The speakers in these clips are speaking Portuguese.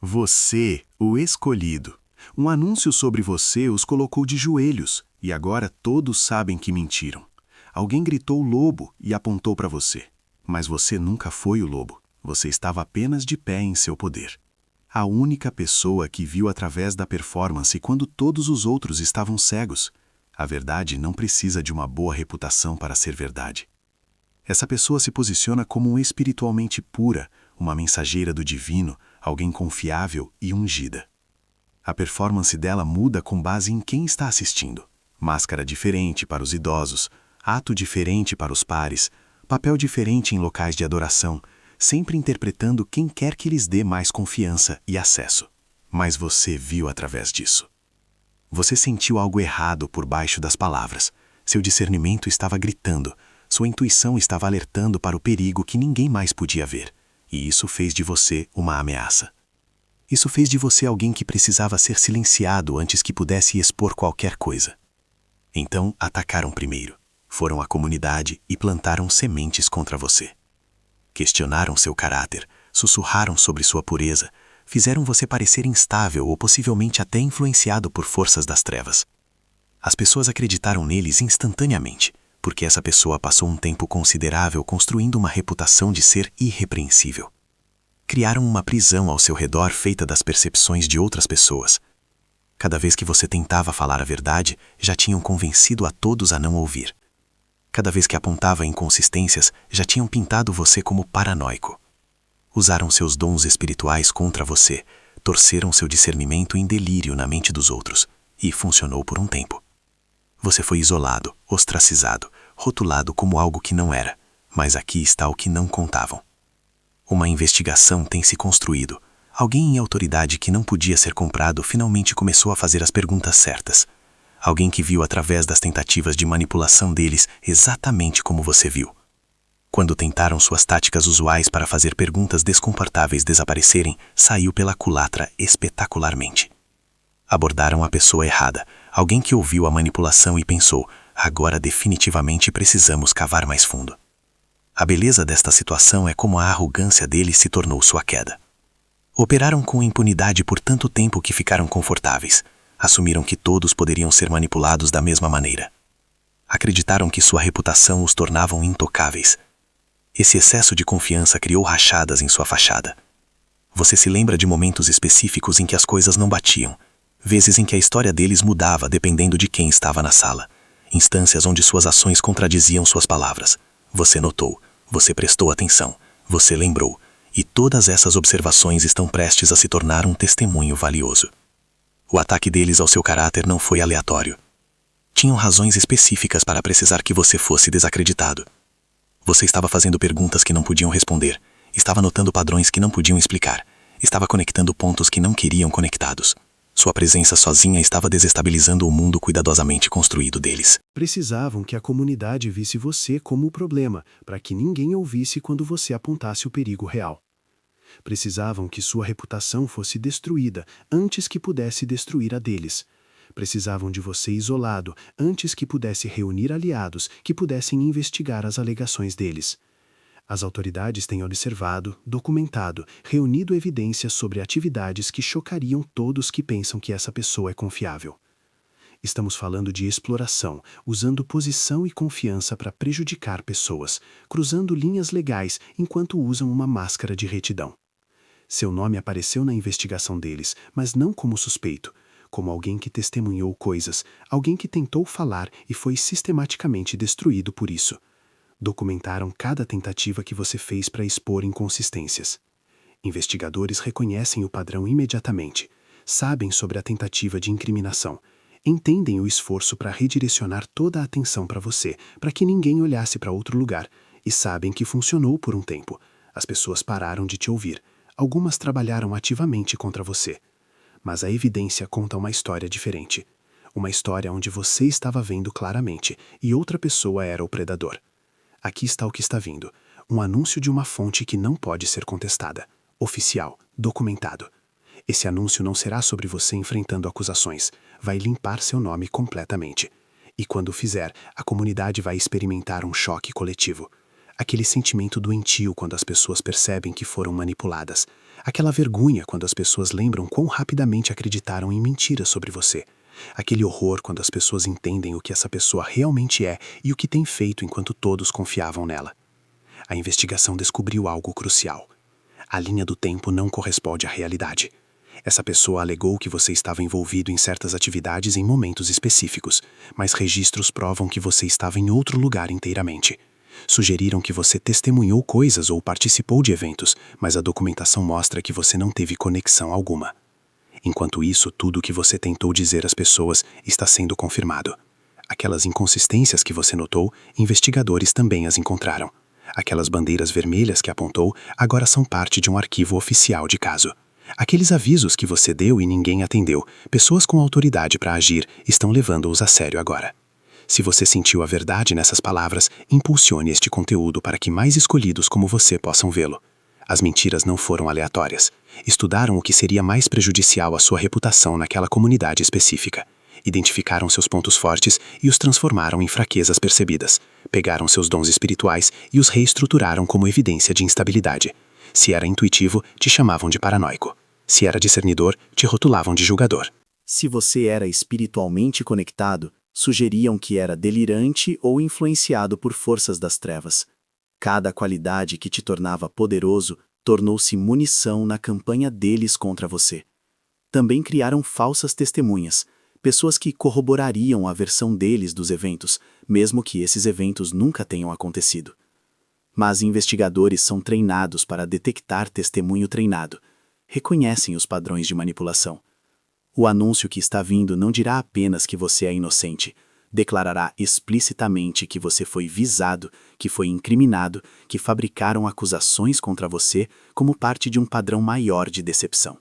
Você, o escolhido. Um anúncio sobre você os colocou de joelhos, e agora todos sabem que mentiram. Alguém gritou lobo e apontou para você. Mas você nunca foi o lobo. Você estava apenas de pé em seu poder. A única pessoa que viu através da performance quando todos os outros estavam cegos. A verdade não precisa de uma boa reputação para ser verdade. Essa pessoa se posiciona como um espiritualmente pura, uma mensageira do divino, alguém confiável e ungida. A performance dela muda com base em quem está assistindo. Máscara diferente para os idosos, ato diferente para os pares, papel diferente em locais de adoração, sempre interpretando quem quer que lhes dê mais confiança e acesso. Mas você viu através disso. Você sentiu algo errado por baixo das palavras. Seu discernimento estava gritando, sua intuição estava alertando para o perigo que ninguém mais podia ver. E isso fez de você uma ameaça. Isso fez de você alguém que precisava ser silenciado antes que pudesse expor qualquer coisa. Então, atacaram primeiro. Foram à comunidade e plantaram sementes contra você. Questionaram seu caráter, sussurraram sobre sua pureza, fizeram você parecer instável ou possivelmente até influenciado por forças das trevas. As pessoas acreditaram neles instantaneamente, porque essa pessoa passou um tempo considerável construindo uma reputação de ser irrepreensível. Criaram uma prisão ao seu redor feita das percepções de outras pessoas. Cada vez que você tentava falar a verdade, já tinham convencido a todos a não ouvir. Cada vez que apontava inconsistências, já tinham pintado você como paranoico. Usaram seus dons espirituais contra você, torceram seu discernimento em delírio na mente dos outros, e funcionou por um tempo. Você foi isolado, ostracizado, rotulado como algo que não era, mas aqui está o que não contavam. Uma investigação tem se construído. Alguém em autoridade que não podia ser comprado finalmente começou a fazer as perguntas certas. Alguém que viu através das tentativas de manipulação deles exatamente como você viu. Quando tentaram suas táticas usuais para fazer perguntas desconfortáveis desaparecerem, saiu pela culatra espetacularmente. Abordaram a pessoa errada, alguém que ouviu a manipulação e pensou, agora definitivamente precisamos cavar mais fundo. A beleza desta situação é como a arrogância deles se tornou sua queda. Operaram com impunidade por tanto tempo que ficaram confortáveis. Assumiram que todos poderiam ser manipulados da mesma maneira. Acreditaram que sua reputação os tornavam intocáveis. Esse excesso de confiança criou rachadas em sua fachada. Você se lembra de momentos específicos em que as coisas não batiam, vezes em que a história deles mudava dependendo de quem estava na sala, instâncias onde suas ações contradiziam suas palavras. Você notou, você prestou atenção, você lembrou, e todas essas observações estão prestes a se tornar um testemunho valioso. O ataque deles ao seu caráter não foi aleatório. Tinham razões específicas para precisar que você fosse desacreditado. Você estava fazendo perguntas que não podiam responder, estava notando padrões que não podiam explicar, estava conectando pontos que não queriam conectados. Sua presença sozinha estava desestabilizando o mundo cuidadosamente construído deles. Precisavam que a comunidade visse você como o problema, para que ninguém ouvisse quando você apontasse o perigo real. Precisavam que sua reputação fosse destruída antes que pudesse destruir a deles. Precisavam de você isolado antes que pudesse reunir aliados que pudessem investigar as alegações deles. As autoridades têm observado, documentado, reunido evidências sobre atividades que chocariam todos que pensam que essa pessoa é confiável. Estamos falando de exploração, usando posição e confiança para prejudicar pessoas, cruzando linhas legais enquanto usam uma máscara de retidão. Seu nome apareceu na investigação deles, mas não como suspeito, como alguém que testemunhou coisas, alguém que tentou falar e foi sistematicamente destruído por isso. Documentaram cada tentativa que você fez para expor inconsistências. Investigadores reconhecem o padrão imediatamente, sabem sobre a tentativa de incriminação, entendem o esforço para redirecionar toda a atenção para você, para que ninguém olhasse para outro lugar, e sabem que funcionou por um tempo. As pessoas pararam de te ouvir. Algumas trabalharam ativamente contra você. Mas a evidência conta uma história diferente. Uma história onde você estava vendo claramente e outra pessoa era o predador. Aqui está o que está vindo. Um anúncio de uma fonte que não pode ser contestada. Oficial, documentado. Esse anúncio não será sobre você enfrentando acusações. Vai limpar seu nome completamente. E quando fizer, a comunidade vai experimentar um choque coletivo. Aquele sentimento doentio quando as pessoas percebem que foram manipuladas. Aquela vergonha quando as pessoas lembram quão rapidamente acreditaram em mentiras sobre você. Aquele horror quando as pessoas entendem o que essa pessoa realmente é e o que tem feito enquanto todos confiavam nela. A investigação descobriu algo crucial. A linha do tempo não corresponde à realidade. Essa pessoa alegou que você estava envolvido em certas atividades em momentos específicos, mas registros provam que você estava em outro lugar inteiramente. Sugeriram que você testemunhou coisas ou participou de eventos, mas a documentação mostra que você não teve conexão alguma. Enquanto isso, tudo o que você tentou dizer às pessoas está sendo confirmado. Aquelas inconsistências que você notou, investigadores também as encontraram. Aquelas bandeiras vermelhas que apontou agora são parte de um arquivo oficial de caso. Aqueles avisos que você deu e ninguém atendeu, pessoas com autoridade para agir estão levando-os a sério agora. Se você sentiu a verdade nessas palavras, impulsione este conteúdo para que mais escolhidos como você possam vê-lo. As mentiras não foram aleatórias. Estudaram o que seria mais prejudicial à sua reputação naquela comunidade específica. Identificaram seus pontos fortes e os transformaram em fraquezas percebidas. Pegaram seus dons espirituais e os reestruturaram como evidência de instabilidade. Se era intuitivo, te chamavam de paranoico. Se era discernidor, te rotulavam de julgador. Se você era espiritualmente conectado, sugeriam que era delirante ou influenciado por forças das trevas. Cada qualidade que te tornava poderoso tornou-se munição na campanha deles contra você. Também criaram falsas testemunhas, pessoas que corroborariam a versão deles dos eventos, mesmo que esses eventos nunca tenham acontecido. Mas investigadores são treinados para detectar testemunho treinado. Reconhecem os padrões de manipulação. O anúncio que está vindo não dirá apenas que você é inocente, declarará explicitamente que você foi visado, que foi incriminado, que fabricaram acusações contra você como parte de um padrão maior de decepção.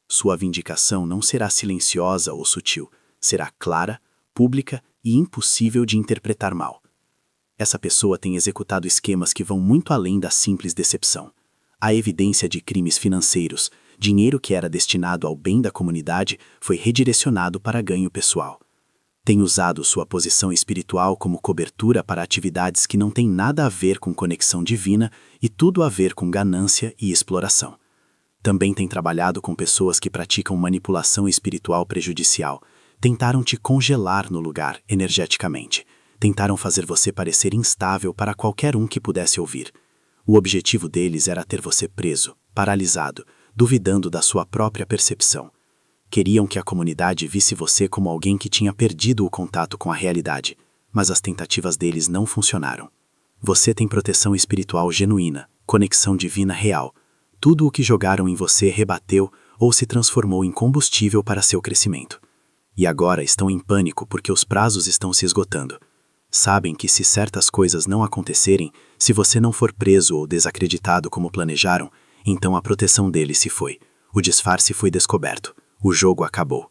Sua vindicação não será silenciosa ou sutil, será clara, pública e impossível de interpretar mal. Essa pessoa tem executado esquemas que vão muito além da simples decepção. Há evidência de crimes financeiros. Dinheiro que era destinado ao bem da comunidade foi redirecionado para ganho pessoal. Tem usado sua posição espiritual como cobertura para atividades que não têm nada a ver com conexão divina e tudo a ver com ganância e exploração. Também tem trabalhado com pessoas que praticam manipulação espiritual prejudicial. Tentaram te congelar no lugar, energeticamente. Tentaram fazer você parecer instável para qualquer um que pudesse ouvir. O objetivo deles era ter você preso, paralisado, duvidando da sua própria percepção. Queriam que a comunidade visse você como alguém que tinha perdido o contato com a realidade, mas as tentativas deles não funcionaram. Você tem proteção espiritual genuína, conexão divina real. Tudo o que jogaram em você rebateu ou se transformou em combustível para seu crescimento. E agora estão em pânico porque os prazos estão se esgotando. Sabem que se certas coisas não acontecerem, se você não for preso ou desacreditado como planejaram, então a proteção deles se foi. O disfarce foi descoberto. O jogo acabou.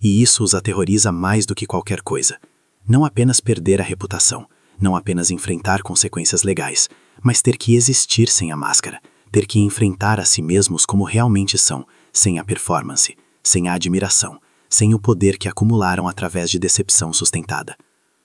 E isso os aterroriza mais do que qualquer coisa. Não apenas perder a reputação, não apenas enfrentar consequências legais, mas ter que existir sem a máscara, ter que enfrentar a si mesmos como realmente são, sem a performance, sem a admiração, sem o poder que acumularam através de decepção sustentada.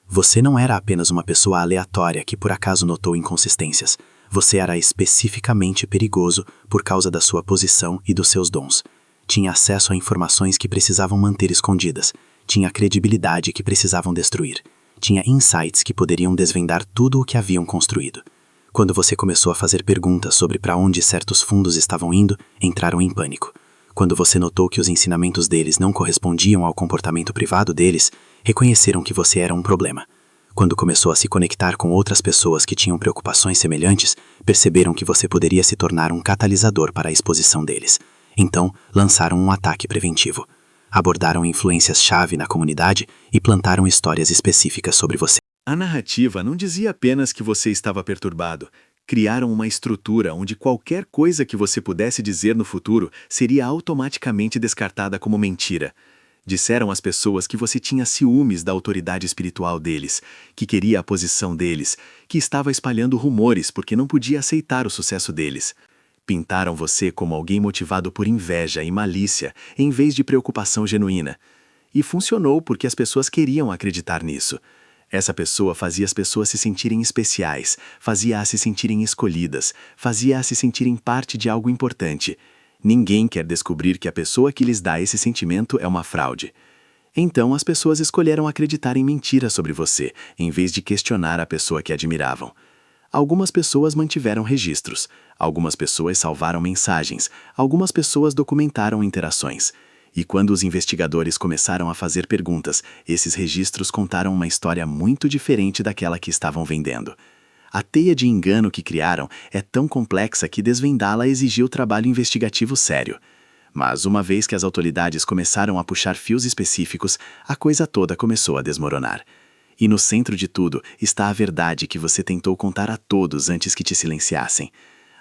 Você não era apenas uma pessoa aleatória que por acaso notou inconsistências. Você era especificamente perigoso por causa da sua posição e dos seus dons. Tinha acesso a informações que precisavam manter escondidas. Tinha credibilidade que precisavam destruir. Tinha insights que poderiam desvendar tudo o que haviam construído. Quando você começou a fazer perguntas sobre para onde certos fundos estavam indo, entraram em pânico. Quando você notou que os ensinamentos deles não correspondiam ao comportamento privado deles, reconheceram que você era um problema. Quando começou a se conectar com outras pessoas que tinham preocupações semelhantes, perceberam que você poderia se tornar um catalisador para a exposição deles. Então, lançaram um ataque preventivo. Abordaram influências-chave na comunidade e plantaram histórias específicas sobre você. A narrativa não dizia apenas que você estava perturbado. Criaram uma estrutura onde qualquer coisa que você pudesse dizer no futuro seria automaticamente descartada como mentira. Disseram às pessoas que você tinha ciúmes da autoridade espiritual deles, que queria a posição deles, que estava espalhando rumores porque não podia aceitar o sucesso deles. Pintaram você como alguém motivado por inveja e malícia, em vez de preocupação genuína. E funcionou porque as pessoas queriam acreditar nisso. Essa pessoa fazia as pessoas se sentirem especiais, fazia-as se sentirem escolhidas, fazia-as se sentirem parte de algo importante. Ninguém quer descobrir que a pessoa que lhes dá esse sentimento é uma fraude. Então as pessoas escolheram acreditar em mentiras sobre você, em vez de questionar a pessoa que admiravam. Algumas pessoas mantiveram registros, algumas pessoas salvaram mensagens, algumas pessoas documentaram interações. E quando os investigadores começaram a fazer perguntas, esses registros contaram uma história muito diferente daquela que estavam vendendo. A teia de engano que criaram é tão complexa que desvendá-la exigiu trabalho investigativo sério. Mas uma vez que as autoridades começaram a puxar fios específicos, a coisa toda começou a desmoronar. E no centro de tudo está a verdade que você tentou contar a todos antes que te silenciassem.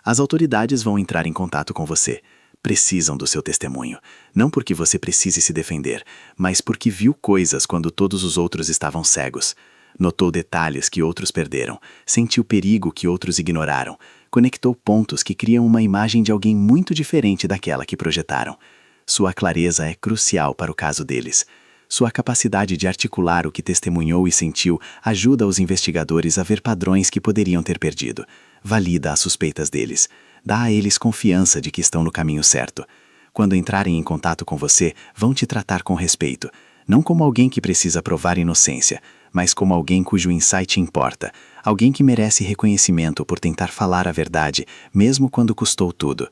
As autoridades vão entrar em contato com você. Precisam do seu testemunho. Não porque você precise se defender, mas porque viu coisas quando todos os outros estavam cegos. Notou detalhes que outros perderam, sentiu perigo que outros ignoraram, conectou pontos que criam uma imagem de alguém muito diferente daquela que projetaram. Sua clareza é crucial para o caso deles. Sua capacidade de articular o que testemunhou e sentiu ajuda os investigadores a ver padrões que poderiam ter perdido. Valida as suspeitas deles. Dá a eles confiança de que estão no caminho certo. Quando entrarem em contato com você, vão te tratar com respeito. Não como alguém que precisa provar inocência, mas como alguém cujo insight importa. Alguém que merece reconhecimento por tentar falar a verdade, mesmo quando custou tudo.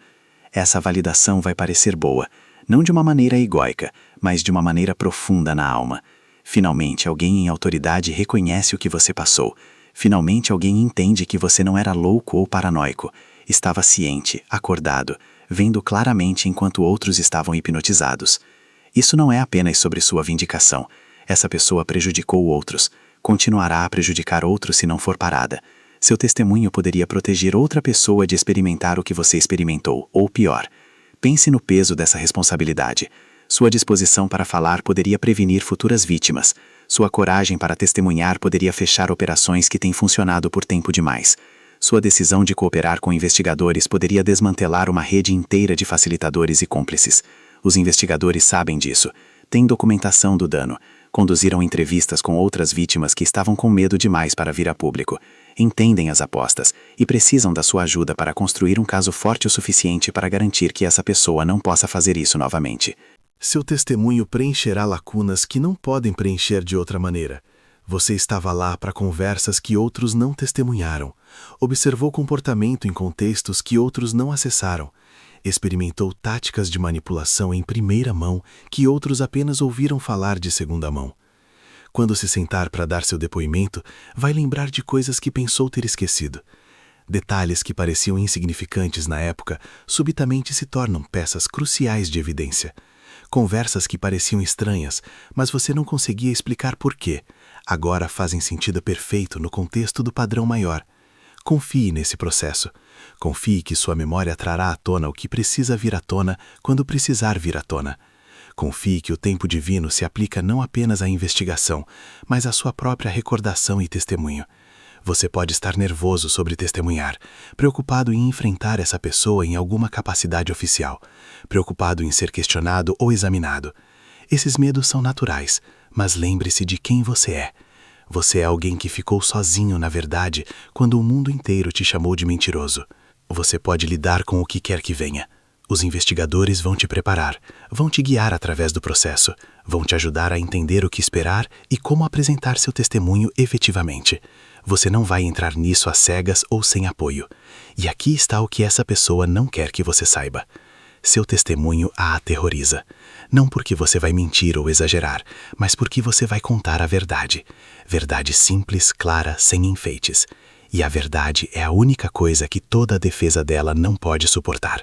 Essa validação vai parecer boa, não de uma maneira egóica, mas de uma maneira profunda na alma. Finalmente, alguém em autoridade reconhece o que você passou. Finalmente, alguém entende que você não era louco ou paranoico. Estava ciente, acordado, vendo claramente enquanto outros estavam hipnotizados. Isso não é apenas sobre sua vindicação. Essa pessoa prejudicou outros. Continuará a prejudicar outros se não for parada. Seu testemunho poderia proteger outra pessoa de experimentar o que você experimentou, ou pior. Pense no peso dessa responsabilidade. Sua disposição para falar poderia prevenir futuras vítimas. Sua coragem para testemunhar poderia fechar operações que têm funcionado por tempo demais. Sua decisão de cooperar com investigadores poderia desmantelar uma rede inteira de facilitadores e cúmplices. Os investigadores sabem disso. Têm documentação do dano. Conduziram entrevistas com outras vítimas que estavam com medo demais para vir a público. Entendem as apostas e precisam da sua ajuda para construir um caso forte o suficiente para garantir que essa pessoa não possa fazer isso novamente. Seu testemunho preencherá lacunas que não podem preencher de outra maneira. Você estava lá para conversas que outros não testemunharam. Observou comportamento em contextos que outros não acessaram. Experimentou táticas de manipulação em primeira mão que outros apenas ouviram falar de segunda mão. Quando se sentar para dar seu depoimento, vai lembrar de coisas que pensou ter esquecido. Detalhes que pareciam insignificantes na época subitamente se tornam peças cruciais de evidência. Conversas que pareciam estranhas, mas você não conseguia explicar por quê, agora fazem sentido perfeito no contexto do padrão maior. Confie nesse processo. Confie que sua memória trará à tona o que precisa vir à tona quando precisar vir à tona. Confie que o tempo divino se aplica não apenas à investigação, mas à sua própria recordação e testemunho. Você pode estar nervoso sobre testemunhar, preocupado em enfrentar essa pessoa em alguma capacidade oficial, preocupado em ser questionado ou examinado. Esses medos são naturais, mas lembre-se de quem você é. Você é alguém que ficou sozinho na verdade quando o mundo inteiro te chamou de mentiroso. Você pode lidar com o que quer que venha. Os investigadores vão te preparar, vão te guiar através do processo, vão te ajudar a entender o que esperar e como apresentar seu testemunho efetivamente. Você não vai entrar nisso às cegas ou sem apoio. E aqui está o que essa pessoa não quer que você saiba. Seu testemunho a aterroriza. Não porque você vai mentir ou exagerar, mas porque você vai contar a verdade. Verdade simples, clara, sem enfeites. E a verdade é a única coisa que toda a defesa dela não pode suportar.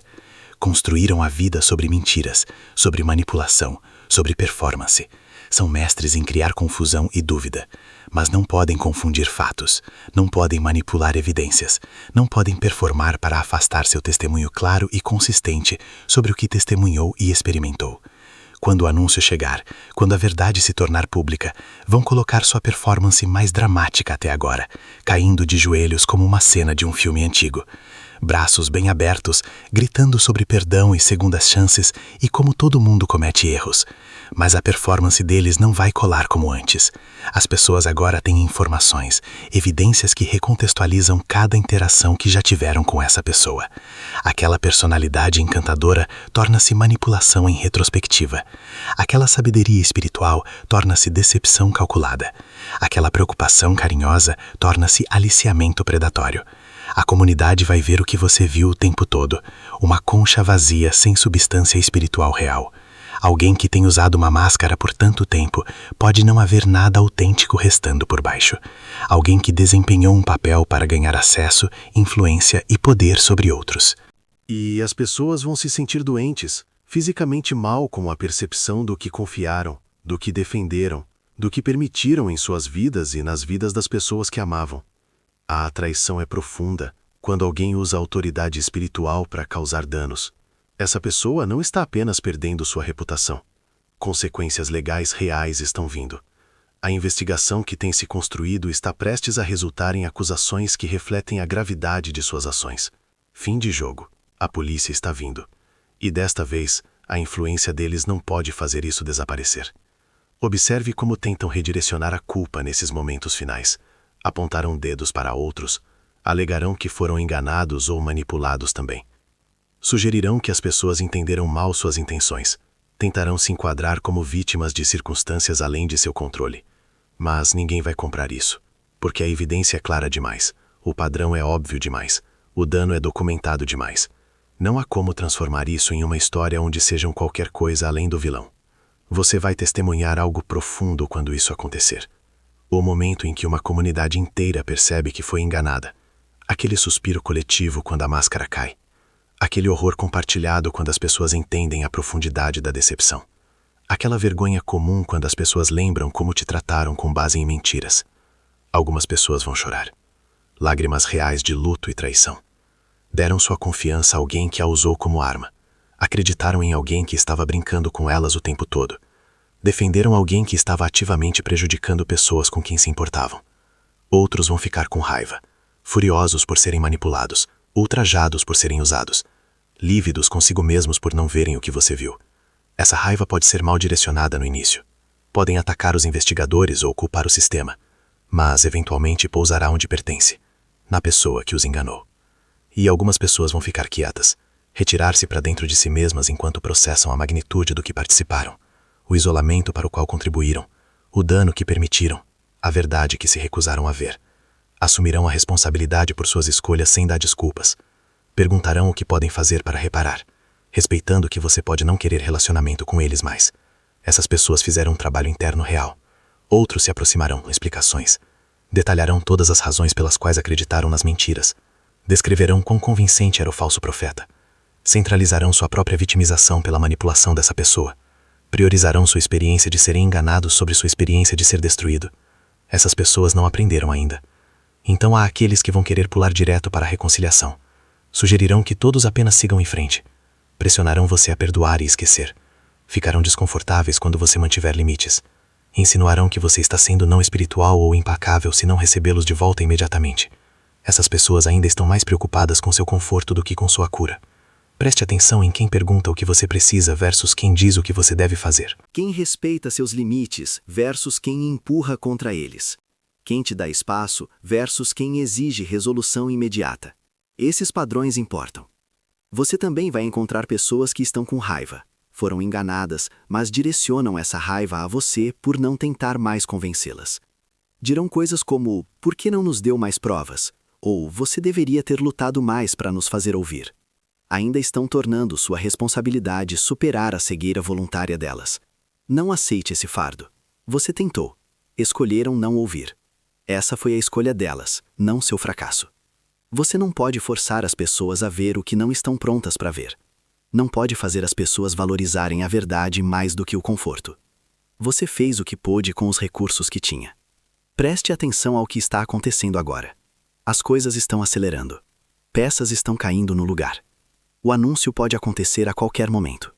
Construíram a vida sobre mentiras, sobre manipulação, sobre performance. São mestres em criar confusão e dúvida, mas não podem confundir fatos, não podem manipular evidências, não podem performar para afastar seu testemunho claro e consistente sobre o que testemunhou e experimentou. Quando o anúncio chegar, quando a verdade se tornar pública, vão colocar sua performance mais dramática até agora, caindo de joelhos como uma cena de um filme antigo. braços bem abertos, gritando sobre perdão e segundas chances e como todo mundo comete erros. Mas a performance deles não vai colar como antes. As pessoas agora têm informações, evidências que recontextualizam cada interação que já tiveram com essa pessoa. Aquela personalidade encantadora torna-se manipulação em retrospectiva. Aquela sabedoria espiritual torna-se decepção calculada. Aquela preocupação carinhosa torna-se aliciamento predatório. A comunidade vai ver o que você viu o tempo todo, uma concha vazia sem substância espiritual real. Alguém que tem usado uma máscara por tanto tempo pode não haver nada autêntico restando por baixo. Alguém que desempenhou um papel para ganhar acesso, influência e poder sobre outros. E as pessoas vão se sentir doentes, fisicamente mal com a percepção do que confiaram, do que defenderam, do que permitiram em suas vidas e nas vidas das pessoas que amavam. A traição é profunda quando alguém usa a autoridade espiritual para causar danos. Essa pessoa não está apenas perdendo sua reputação. Consequências legais reais estão vindo. A investigação que tem se construído está prestes a resultar em acusações que refletem a gravidade de suas ações. Fim de jogo. A polícia está vindo. E desta vez, a influência deles não pode fazer isso desaparecer. Observe como tentam redirecionar a culpa nesses momentos finais. Apontarão dedos para outros, alegarão que foram enganados ou manipulados também. Sugerirão que as pessoas entenderam mal suas intenções, tentarão se enquadrar como vítimas de circunstâncias além de seu controle. Mas ninguém vai comprar isso, porque a evidência é clara demais, o padrão é óbvio demais, o dano é documentado demais. Não há como transformar isso em uma história onde sejam qualquer coisa além do vilão. Você vai testemunhar algo profundo quando isso acontecer. O momento em que uma comunidade inteira percebe que foi enganada. Aquele suspiro coletivo quando a máscara cai. Aquele horror compartilhado quando as pessoas entendem a profundidade da decepção. Aquela vergonha comum quando as pessoas lembram como te trataram com base em mentiras. Algumas pessoas vão chorar. Lágrimas reais de luto e traição. Deram sua confiança a alguém que a usou como arma. Acreditaram em alguém que estava brincando com elas o tempo todo. Defenderam alguém que estava ativamente prejudicando pessoas com quem se importavam. Outros vão ficar com raiva, furiosos por serem manipulados, ultrajados por serem usados, lívidos consigo mesmos por não verem o que você viu. Essa raiva pode ser mal direcionada no início. Podem atacar os investigadores ou culpar o sistema, mas eventualmente pousará onde pertence, na pessoa que os enganou. E algumas pessoas vão ficar quietas, retirar-se para dentro de si mesmas enquanto processam a magnitude do que participaram, o isolamento para o qual contribuíram, o dano que permitiram, a verdade que se recusaram a ver. Assumirão a responsabilidade por suas escolhas sem dar desculpas. Perguntarão o que podem fazer para reparar, respeitando que você pode não querer relacionamento com eles mais. Essas pessoas fizeram um trabalho interno real. Outros se aproximarão com explicações. Detalharão todas as razões pelas quais acreditaram nas mentiras. Descreverão quão convincente era o falso profeta. Centralizarão sua própria vitimização pela manipulação dessa pessoa. Priorizarão sua experiência de serem enganados sobre sua experiência de ser destruído. Essas pessoas não aprenderam ainda. Então há aqueles que vão querer pular direto para a reconciliação. Sugerirão que todos apenas sigam em frente. Pressionarão você a perdoar e esquecer. Ficarão desconfortáveis quando você mantiver limites. Insinuarão que você está sendo não espiritual ou impacável se não recebê-los de volta imediatamente. Essas pessoas ainda estão mais preocupadas com seu conforto do que com sua cura. Preste atenção em quem pergunta o que você precisa versus quem diz o que você deve fazer. Quem respeita seus limites versus quem empurra contra eles. Quem te dá espaço versus quem exige resolução imediata. Esses padrões importam. Você também vai encontrar pessoas que estão com raiva. Foram enganadas, mas direcionam essa raiva a você por não tentar mais convencê-las. Dirão coisas como, por que não nos deu mais provas? Ou, você deveria ter lutado mais para nos fazer ouvir. Ainda estão tornando sua responsabilidade superar a cegueira voluntária delas. Não aceite esse fardo. Você tentou. Escolheram não ouvir. Essa foi a escolha delas, não seu fracasso. Você não pode forçar as pessoas a ver o que não estão prontas para ver. Não pode fazer as pessoas valorizarem a verdade mais do que o conforto. Você fez o que pôde com os recursos que tinha. Preste atenção ao que está acontecendo agora. As coisas estão acelerando. Peças estão caindo no lugar. O anúncio pode acontecer a qualquer momento.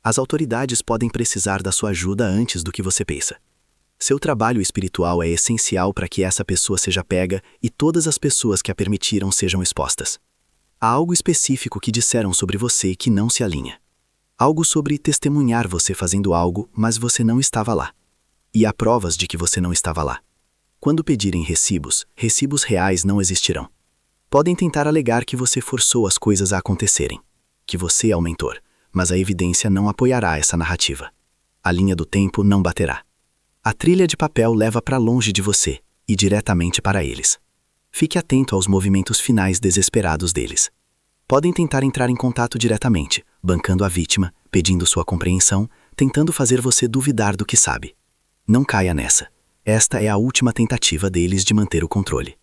As autoridades podem precisar da sua ajuda antes do que você pensa. Seu trabalho espiritual é essencial para que essa pessoa seja pega e todas as pessoas que a permitiram sejam expostas. Há algo específico que disseram sobre você que não se alinha. Algo sobre testemunhar você fazendo algo, mas você não estava lá. E há provas de que você não estava lá. Quando pedirem recibos, recibos reais não existirão. Podem tentar alegar que você forçou as coisas a acontecerem, que você é o mentor, mas a evidência não apoiará essa narrativa. A linha do tempo não baterá. A trilha de papel leva para longe de você e diretamente para eles. Fique atento aos movimentos finais desesperados deles. Podem tentar entrar em contato diretamente, bancando a vítima, pedindo sua compreensão, tentando fazer você duvidar do que sabe. Não caia nessa. Esta é a última tentativa deles de manter o controle.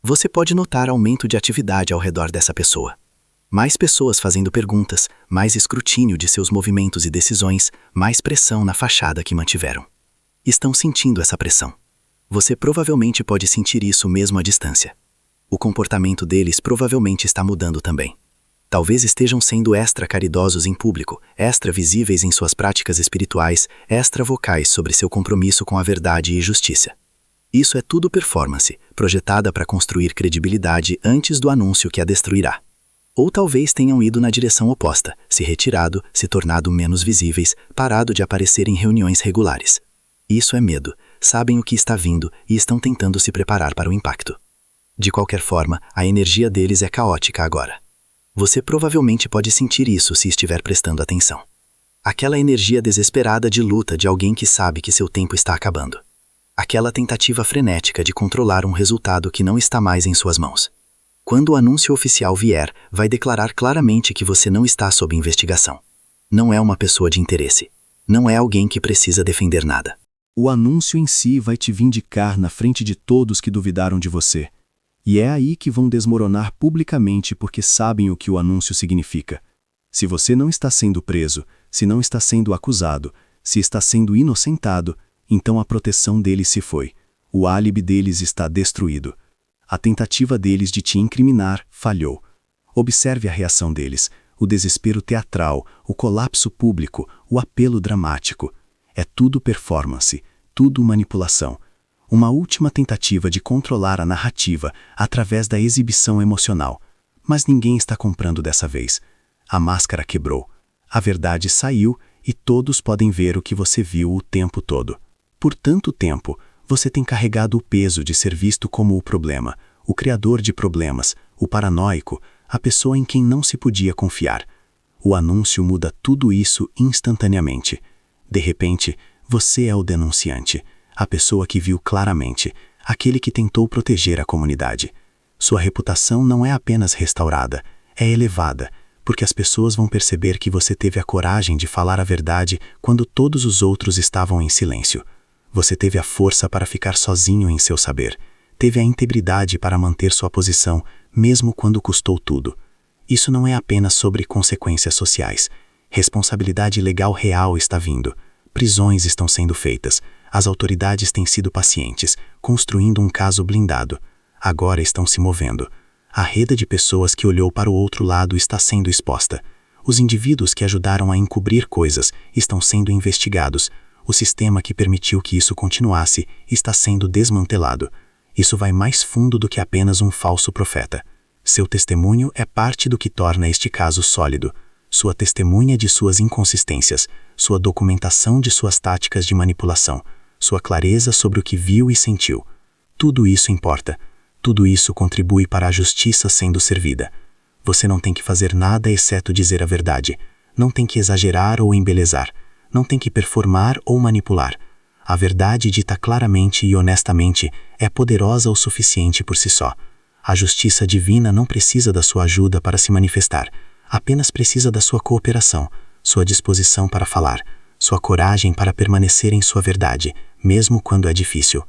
Você pode notar aumento de atividade ao redor dessa pessoa. Mais pessoas fazendo perguntas, mais escrutínio de seus movimentos e decisões, mais pressão na fachada que mantiveram. Estão sentindo essa pressão. Você provavelmente pode sentir isso mesmo à distância. O comportamento deles provavelmente está mudando também. Talvez estejam sendo extra caridosos em público, extra visíveis em suas práticas espirituais, extra vocais sobre seu compromisso com a verdade e justiça. Isso é tudo performance, projetada para construir credibilidade antes do anúncio que a destruirá. Ou talvez tenham ido na direção oposta, se retirado, se tornado menos visíveis, parado de aparecer em reuniões regulares. Isso é medo, sabem o que está vindo e estão tentando se preparar para o impacto. De qualquer forma, a energia deles é caótica agora. Você provavelmente pode sentir isso se estiver prestando atenção. Aquela energia desesperada de luta de alguém que sabe que seu tempo está acabando. Aquela tentativa frenética de controlar um resultado que não está mais em suas mãos. Quando o anúncio oficial vier, vai declarar claramente que você não está sob investigação. Não é uma pessoa de interesse. Não é alguém que precisa defender nada. O anúncio em si vai te vindicar na frente de todos que duvidaram de você. E é aí que vão desmoronar publicamente porque sabem o que o anúncio significa. Se você não está sendo preso, se não está sendo acusado, se está sendo inocentado, então a proteção deles se foi. O álibi deles está destruído. A tentativa deles de te incriminar falhou. Observe a reação deles, o desespero teatral, o colapso público, o apelo dramático. É tudo performance, tudo manipulação. Uma última tentativa de controlar a narrativa através da exibição emocional. Mas ninguém está comprando dessa vez. A máscara quebrou. A verdade saiu e todos podem ver o que você viu o tempo todo. Por tanto tempo, você tem carregado o peso de ser visto como o problema, o criador de problemas, o paranoico, a pessoa em quem não se podia confiar. O anúncio muda tudo isso instantaneamente. De repente, você é o denunciante. A pessoa que viu claramente, aquele que tentou proteger a comunidade. Sua reputação não é apenas restaurada, é elevada, porque as pessoas vão perceber que você teve a coragem de falar a verdade quando todos os outros estavam em silêncio. Você teve a força para ficar sozinho em seu saber, teve a integridade para manter sua posição, mesmo quando custou tudo. Isso não é apenas sobre consequências sociais. Responsabilidade legal real está vindo. Prisões estão sendo feitas. As autoridades têm sido pacientes, construindo um caso blindado. Agora estão se movendo. A rede de pessoas que olhou para o outro lado está sendo exposta. Os indivíduos que ajudaram a encobrir coisas estão sendo investigados. O sistema que permitiu que isso continuasse está sendo desmantelado. Isso vai mais fundo do que apenas um falso profeta. Seu testemunho é parte do que torna este caso sólido. Sua testemunha de suas inconsistências, sua documentação de suas táticas de manipulação, sua clareza sobre o que viu e sentiu. Tudo isso importa. Tudo isso contribui para a justiça sendo servida. Você não tem que fazer nada exceto dizer a verdade. Não tem que exagerar ou embelezar. Não tem que performar ou manipular. A verdade dita claramente e honestamente é poderosa o suficiente por si só. A justiça divina não precisa da sua ajuda para se manifestar. Apenas precisa da sua cooperação, sua disposição para falar, sua coragem para permanecer em sua verdade, mesmo quando é difícil.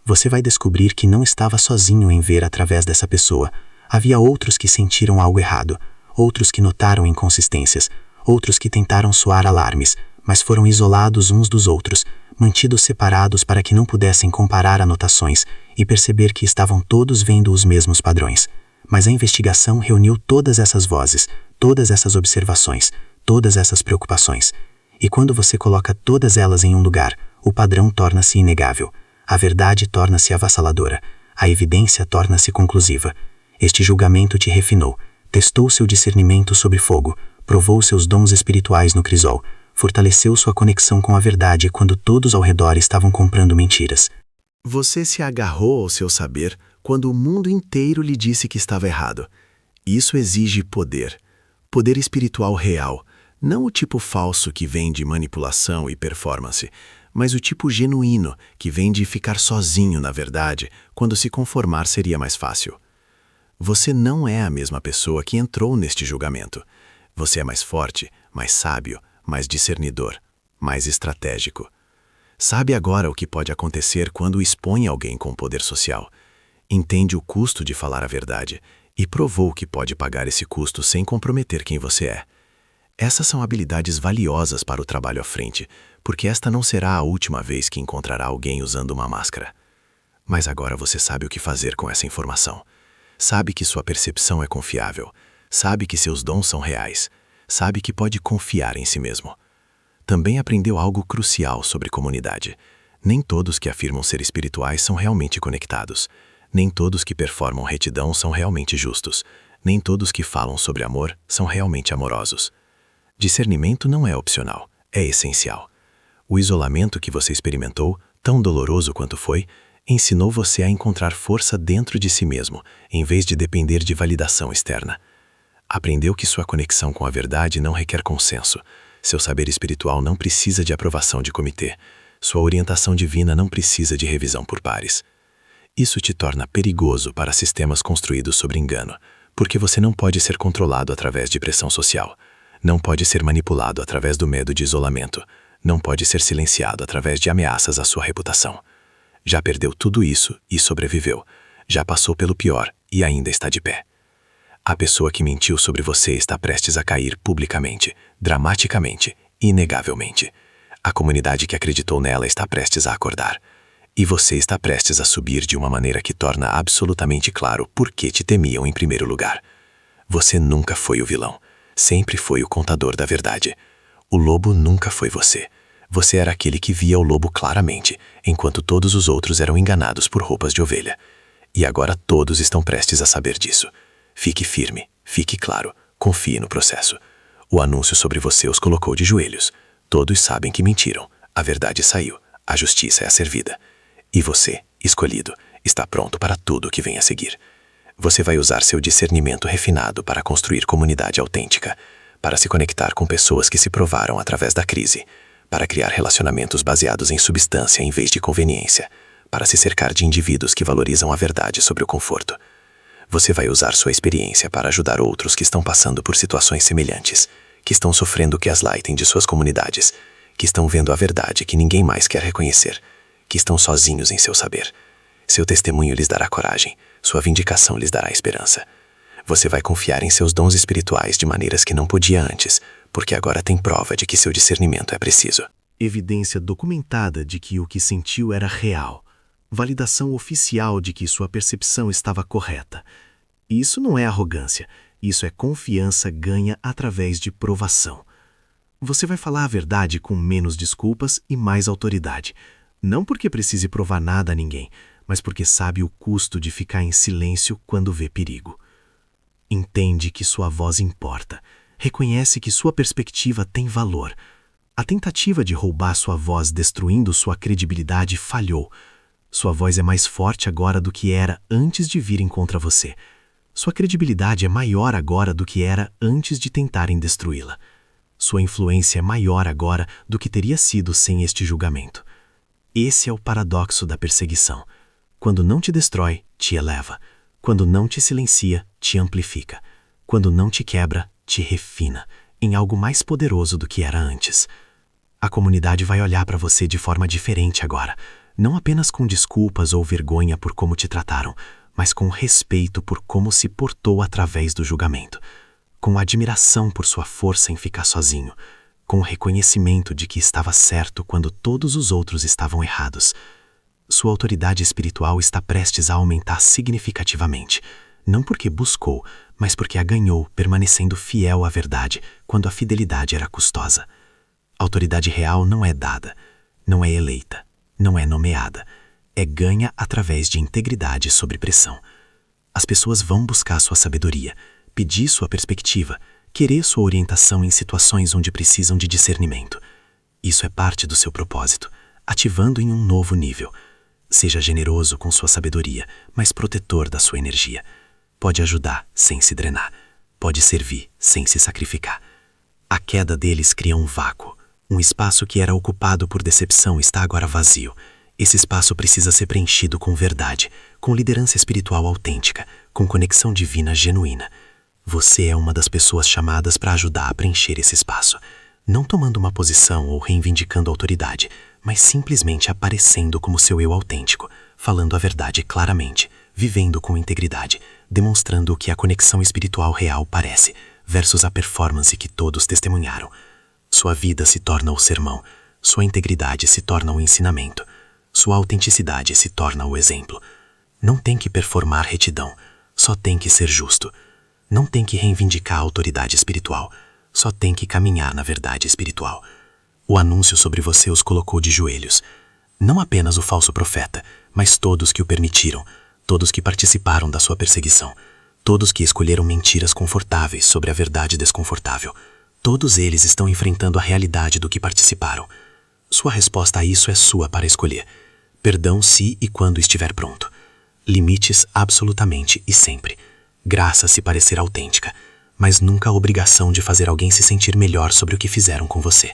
Você vai descobrir que não estava sozinho em ver através dessa pessoa. Havia outros que sentiram algo errado, outros que notaram inconsistências, outros que tentaram soar alarmes, mas foram isolados uns dos outros, mantidos separados para que não pudessem comparar anotações e perceber que estavam todos vendo os mesmos padrões. Mas a investigação reuniu todas essas vozes, todas essas observações, todas essas preocupações. E quando você coloca todas elas em um lugar, o padrão torna-se inegável. A verdade torna-se avassaladora. A evidência torna-se conclusiva. Este julgamento te refinou, testou seu discernimento sobre fogo, provou seus dons espirituais no crisol, fortaleceu sua conexão com a verdade quando todos ao redor estavam comprando mentiras. Você se agarrou ao seu saber quando o mundo inteiro lhe disse que estava errado. Isso exige poder. Poder espiritual real. Não o tipo falso que vem de manipulação e performance, mas o tipo genuíno que vem de ficar sozinho na verdade quando se conformar seria mais fácil. Você não é a mesma pessoa que entrou neste julgamento. Você é mais forte, mais sábio, mais discernidor, mais estratégico. Sabe agora o que pode acontecer quando expõe alguém com poder social. Entende o custo de falar a verdade e provou que pode pagar esse custo sem comprometer quem você é. Essas são habilidades valiosas para o trabalho à frente, porque esta não será a última vez que encontrará alguém usando uma máscara. Mas agora você sabe o que fazer com essa informação. Sabe que sua percepção é confiável. Sabe que seus dons são reais. Sabe que pode confiar em si mesmo. Também aprendeu algo crucial sobre comunidade. Nem todos que afirmam ser espirituais são realmente conectados. Nem todos que performam retidão são realmente justos. Nem todos que falam sobre amor são realmente amorosos. Discernimento não é opcional, é essencial. O isolamento que você experimentou, tão doloroso quanto foi, ensinou você a encontrar força dentro de si mesmo, em vez de depender de validação externa. Aprendeu que sua conexão com a verdade não requer consenso. Seu saber espiritual não precisa de aprovação de comitê. Sua orientação divina não precisa de revisão por pares. Isso te torna perigoso para sistemas construídos sobre engano, porque você não pode ser controlado através de pressão social. Não pode ser manipulado através do medo de isolamento. Não pode ser silenciado através de ameaças à sua reputação. Já perdeu tudo isso e sobreviveu. Já passou pelo pior e ainda está de pé. A pessoa que mentiu sobre você está prestes a cair publicamente, dramaticamente, inegavelmente. A comunidade que acreditou nela está prestes a acordar. E você está prestes a subir de uma maneira que torna absolutamente claro por que te temiam em primeiro lugar. Você nunca foi o vilão. Sempre foi o contador da verdade. O lobo nunca foi você. Você era aquele que via o lobo claramente, enquanto todos os outros eram enganados por roupas de ovelha. E agora todos estão prestes a saber disso. Fique firme, fique claro, confie no processo. O anúncio sobre você os colocou de joelhos. Todos sabem que mentiram. A verdade saiu. A justiça é servida. E você, escolhido, está pronto para tudo o que vem a seguir. Você vai usar seu discernimento refinado para construir comunidade autêntica, para se conectar com pessoas que se provaram através da crise, para criar relacionamentos baseados em substância em vez de conveniência, para se cercar de indivíduos que valorizam a verdade sobre o conforto. Você vai usar sua experiência para ajudar outros que estão passando por situações semelhantes, que estão sofrendo o gaslighting de suas comunidades, que estão vendo a verdade que ninguém mais quer reconhecer, que estão sozinhos em seu saber. Seu testemunho lhes dará coragem, sua vindicação lhes dará esperança. Você vai confiar em seus dons espirituais de maneiras que não podia antes, porque agora tem prova de que seu discernimento é preciso. Evidência documentada de que o que sentiu era real. Validação oficial de que sua percepção estava correta. Isso não é arrogância, isso é confiança ganha através de provação. Você vai falar a verdade com menos desculpas e mais autoridade. Não porque precise provar nada a ninguém, mas porque sabe o custo de ficar em silêncio quando vê perigo. Entende que sua voz importa. Reconhece que sua perspectiva tem valor. A tentativa de roubar sua voz destruindo sua credibilidade falhou. Sua voz é mais forte agora do que era antes de virem contra você. Sua credibilidade é maior agora do que era antes de tentarem destruí-la. Sua influência é maior agora do que teria sido sem este julgamento. Esse é o paradoxo da perseguição. Quando não te destrói, te eleva. Quando não te silencia, te amplifica. Quando não te quebra, te refina, em algo mais poderoso do que era antes. A comunidade vai olhar para você de forma diferente agora, não apenas com desculpas ou vergonha por como te trataram, mas com respeito por como se portou através do julgamento, com admiração por sua força em ficar sozinho, com o reconhecimento de que estava certo quando todos os outros estavam errados. Sua autoridade espiritual está prestes a aumentar significativamente, não porque buscou, mas porque a ganhou permanecendo fiel à verdade quando a fidelidade era custosa. Autoridade real não é dada, não é eleita, não é nomeada, é ganha através de integridade sob pressão. As pessoas vão buscar sua sabedoria, pedir sua perspectiva, querer sua orientação em situações onde precisam de discernimento. Isso é parte do seu propósito, ativando em um novo nível. Seja generoso com sua sabedoria, mas protetor da sua energia. Pode ajudar sem se drenar. Pode servir sem se sacrificar. A queda deles cria um vácuo. Um espaço que era ocupado por decepção está agora vazio. Esse espaço precisa ser preenchido com verdade, com liderança espiritual autêntica, com conexão divina genuína. Você é uma das pessoas chamadas para ajudar a preencher esse espaço, não tomando uma posição ou reivindicando autoridade, mas simplesmente aparecendo como seu eu autêntico, falando a verdade claramente, vivendo com integridade, demonstrando o que a conexão espiritual real parece, versus a performance que todos testemunharam. Sua vida se torna o sermão, sua integridade se torna o ensinamento, sua autenticidade se torna o exemplo. Não tem que performar retidão, só tem que ser justo. Não tem que reivindicar a autoridade espiritual, só tem que caminhar na verdade espiritual. O anúncio sobre você os colocou de joelhos. Não apenas o falso profeta, mas todos que o permitiram, todos que participaram da sua perseguição, todos que escolheram mentiras confortáveis sobre a verdade desconfortável. Todos eles estão enfrentando a realidade do que participaram. Sua resposta a isso é sua para escolher. Perdão se e quando estiver pronto. Limites absolutamente e sempre. Graça se parecer autêntica, mas nunca a obrigação de fazer alguém se sentir melhor sobre o que fizeram com você.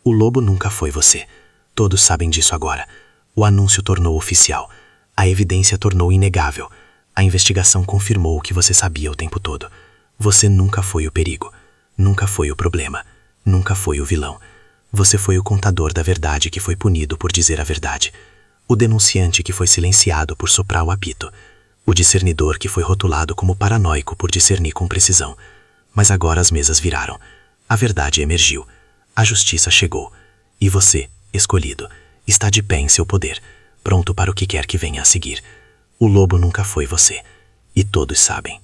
O lobo nunca foi você. Todos sabem disso agora. O anúncio tornou oficial. A evidência tornou inegável. A investigação confirmou o que você sabia o tempo todo. Você nunca foi o perigo. Nunca foi o problema. Nunca foi o vilão. Você foi o contador da verdade que foi punido por dizer a verdade. O denunciante que foi silenciado por soprar o apito. O discernidor que foi rotulado como paranoico por discernir com precisão. Mas agora as mesas viraram. A verdade emergiu. A justiça chegou. E você, escolhido, está de pé em seu poder, pronto para o que quer que venha a seguir. O lobo nunca foi você. E todos sabem.